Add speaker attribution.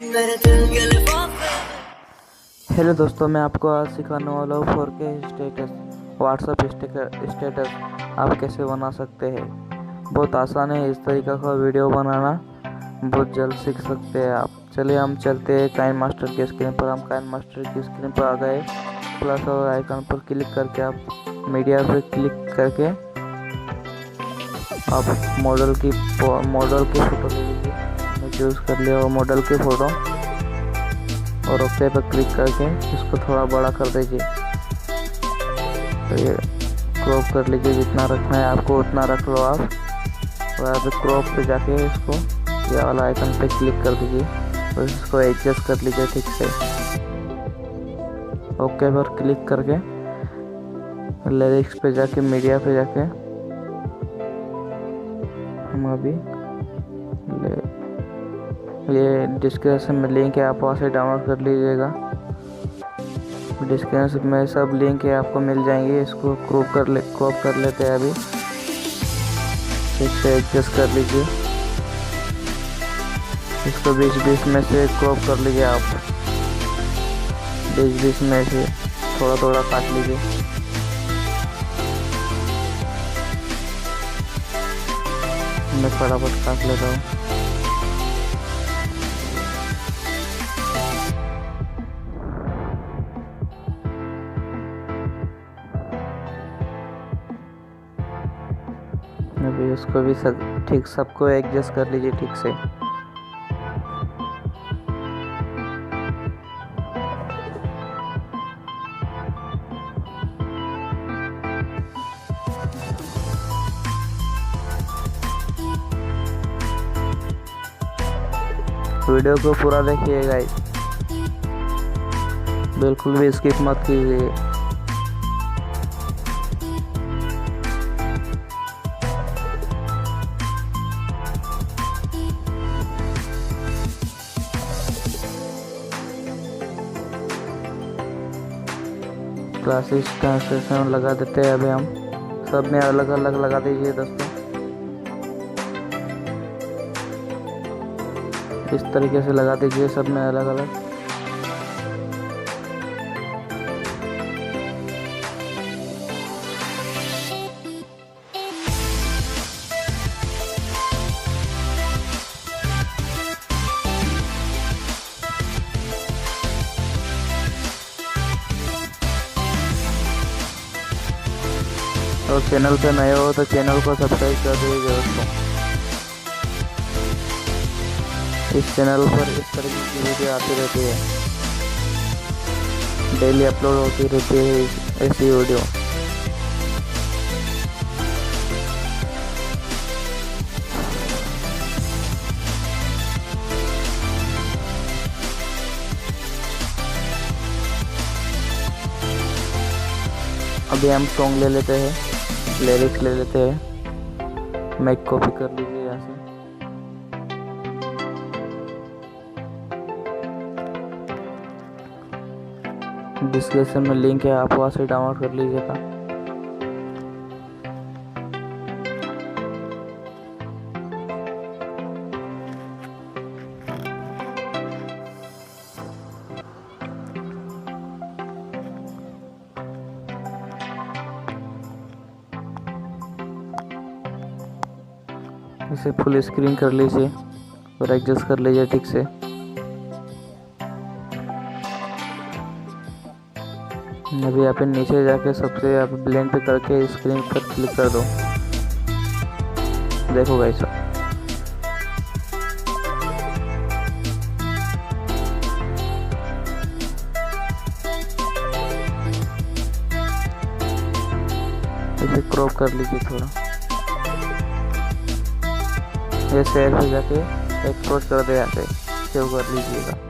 Speaker 1: Hello दोस्तों, मैं आपको आज सिखाने वाला हूँ 4K स्टेटस व्हाट्सएप स्टेटस आप कैसे बना सकते हैं। बहुत आसान है इस तरीका का वीडियो बनाना, बहुत जल्द सीख सकते हैं आप। चलिए हम चलते हैं काइनमास्टर की स्क्रीन पर। हम काइनमास्टर की स्क्रीन पर आ गए। प्लस और आइकन पर क्लिक करके आप मीडिया पर क्लिक करके आप मॉडल की फ़ोटो ले लीजिए। मैं चूज़ कर लिया वो मॉडल की फ़ोटो और ओके पर क्लिक करके इसको थोड़ा बड़ा कर दीजिए। तो ये क्रॉप कर लीजिए, जितना रखना है आपको उतना रख लो आप। और यहाँ पे क्रॉप पे जाके इसको ये वाला आइकन पे क्लिक कर दीजिए और इसको एडजस्ट कर लीजिए ठीक से। ओके पर क्लिक करके लिरिक्स पे जाके मीडिया पे जाके हम अभी ये डिस्क्रिप्शन में लिंक है, आप वहाँ से डाउनलोड कर लीजिएगा। डिस्क्रिप्शन में सब लिंक है, आपको मिल जाएंगे। इसको क्रॉप कर लेते हैं अभी। ठीक से एडजस्ट कर लीजिए। इसको बीच में से क्रॉप कर लीजिए आप। बीच में से थोड़ा थोड़ा काट लीजिए। मैं फटाफट काट लेता हूँ। अभी उसको भी ठीक सबको एडजस्ट कर लीजिए ठीक से। वीडियो को पूरा देखिएगा, बिल्कुल भी स्किप मत कीजिए। क्लासिक ट्रांसलेशन लगा देते हैं अभी हम। सब में अलग अलग लगा दीजिए दोस्तों। इस तरीके से लगा दीजिए सब में अलग अलग। और चैनल पे नए हो तो चैनल को सब्सक्राइब कर दीजिए दोस्तों। इस चैनल पर इस तरीके की वीडियो आती रहती है, डेली अपलोड होती रहती है ऐसी वीडियो। अभी हम सॉन्ग ले लेते हैं, लिरिक्स ले लेते हैं। मैं कॉपी कर लीजिए यहाँ से। डिस्क्रिप्शन में लिंक है, आप वहाँ से डाउनलोड कर लीजिएगा। इसे फुल स्क्रीन कर लीजिए और एडजस्ट कर लीजिए ठीक से। अभी यहाँ पे नीचे जाके सबसे यहाँ पे ब्लेंड पे करके स्क्रीन पर क्लिक कर दो। देखो गाइस, इसे क्रॉप कर लीजिए थोड़ा। ये सेव हो जाके एक्सपोर्ट कर दे, यहाँ से सेव कर लीजिएगा।